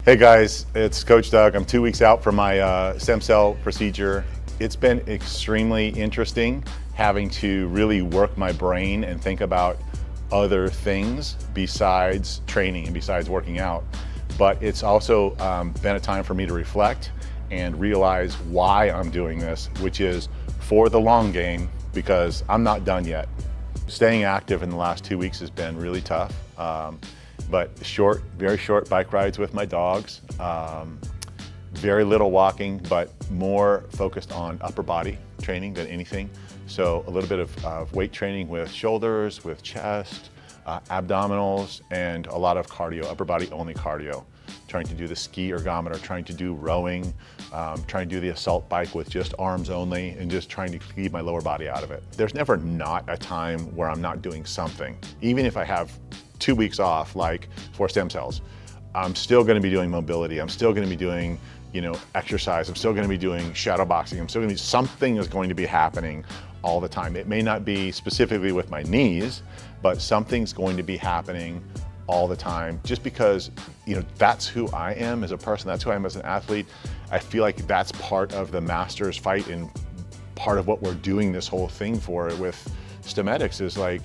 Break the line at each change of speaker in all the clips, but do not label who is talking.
Hey guys, it's Coach Doug. I'm 2 weeks out from my stem cell procedure. It's been extremely interesting having to really work my brain and think about other things besides training and besides working out. But it's also been a time for me to reflect and realize why I'm doing this, which is for the long game, because I'm not done yet. Staying active in the last 2 weeks has been really tough. But very short bike rides with my dogs, very little walking, but more focused on upper body training than anything. So a little bit of weight training with shoulders, with chest, abdominals, and a lot of cardio, upper body only cardio. Trying to do the ski ergometer, trying to do rowing, trying to do the assault bike with just arms only, and just trying to keep my lower body out of it. There's never not a time where I'm not doing something. Even if I have 2 weeks off, like for stem cells, I'm still going to be doing mobility. I'm still going to be doing, exercise. I'm still going to be doing shadow boxing. Something is going to be happening all the time. It may not be specifically with my knees, but something's going to be happening all the time, just because, that's who I am as a person. That's who I am as an athlete. I feel like that's part of the master's fight, and part of what we're doing this whole thing for with Stemedix is like,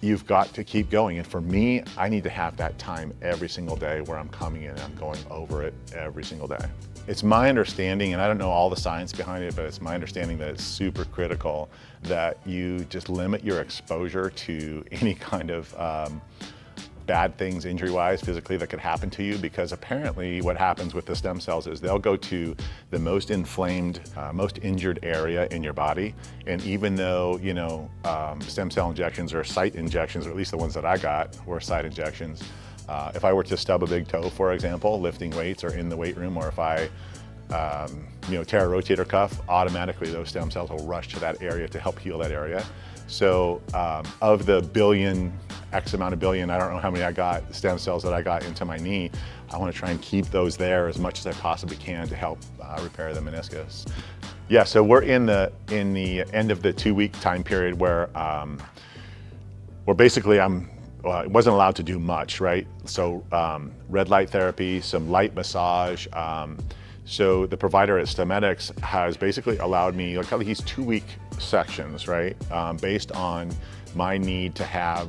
you've got to keep going. And for me, I need to have that time every single day where I'm coming in and I'm going over it every single day. It's my understanding, and I don't know all the science behind it, but it's my understanding that it's super critical that you just limit your exposure to any kind of bad things injury-wise, physically, that could happen to you, because apparently what happens with the stem cells is they'll go to the most inflamed, most injured area in your body. And even though, stem cell injections are site injections, or at least the ones that I got were site injections, if I were to stub a big toe, for example, lifting weights or in the weight room, or if I tear a rotator cuff, automatically those stem cells will rush to that area to help heal that area. So of the X amount of billion, I don't know how many stem cells that I got into my knee, I want to try and keep those there as much as I possibly can to help repair the meniscus. Yeah, so we're in the end of the 2 week time period where basically I wasn't allowed to do much, right? So red light therapy, some light massage. So the provider at Stemedix has basically allowed me, like these 2 week sections, right? Based on my need to have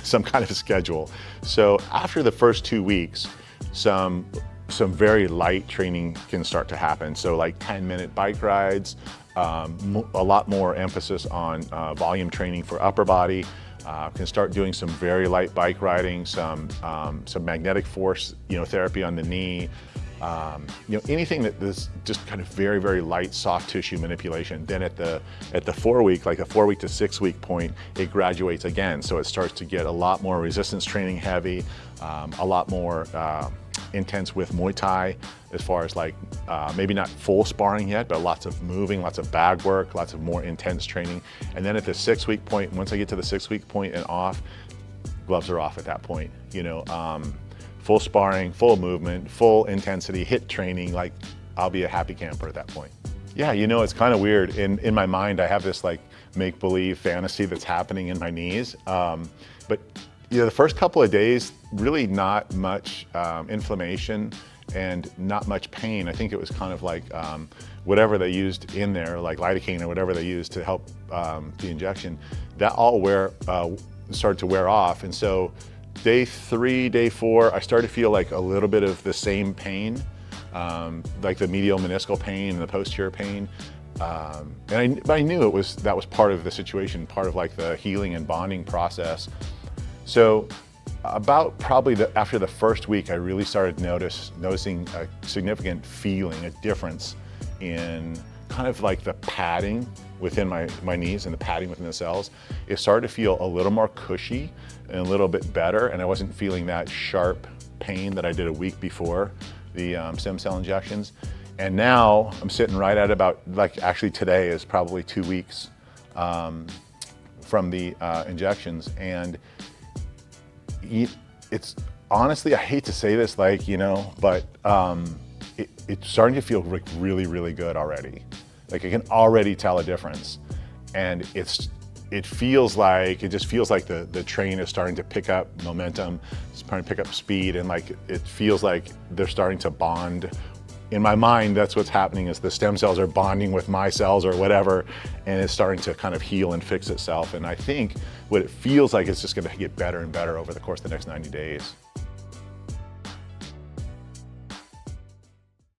some kind of a schedule. So after the first 2 weeks, some very light training can start to happen. So like 10-minute bike rides, a lot more emphasis on volume training for upper body. Can start doing some very light bike riding, some magnetic force, therapy on the knee. Anything that is just kind of very, very light, soft tissue manipulation. Then at the 4 week, like a 4 week to 6 week point, it graduates again. So it starts to get a lot more resistance training heavy, a lot more intense with Muay Thai, as far as like maybe not full sparring yet, but lots of moving, lots of bag work, lots of more intense training. And then at the 6 week point, once I get to the 6 week point and off, gloves are off at that point. Full sparring, full movement, full intensity, HIIT training, like I'll be a happy camper at that point. Yeah, it's kind of weird. In my mind, I have this like make-believe fantasy that's happening in my knees. But the first couple of days, really not much inflammation and not much pain. I think it was kind of like whatever they used in there, like lidocaine or whatever they used to help the injection, that all started to wear off. And so day 3, day 4, I started to feel like a little bit of the same pain, like the medial meniscal pain and the posterior pain. But I knew that was part of the situation, part of like the healing and bonding process. So about probably after the first week, I really started noticing a significant feeling, a difference in kind of like the padding within my knees and the padding within the cells. It started to feel a little more cushy and a little bit better, and I wasn't feeling that sharp pain that I did a week before the stem cell injections. And now I'm sitting right at about, like actually today is probably 2 weeks from the injections, and it's honestly, I hate to say this, but it's starting to feel really, really good already. Like I can already tell a difference, and it's it feels like, it just feels like the train is starting to pick up momentum, it's starting to pick up speed, and like it feels like they're starting to bond. In my mind, that's what's happening, is the stem cells are bonding with my cells or whatever, and it's starting to kind of heal and fix itself. And I think what it feels like is just gonna get better and better over the course of the next 90 days.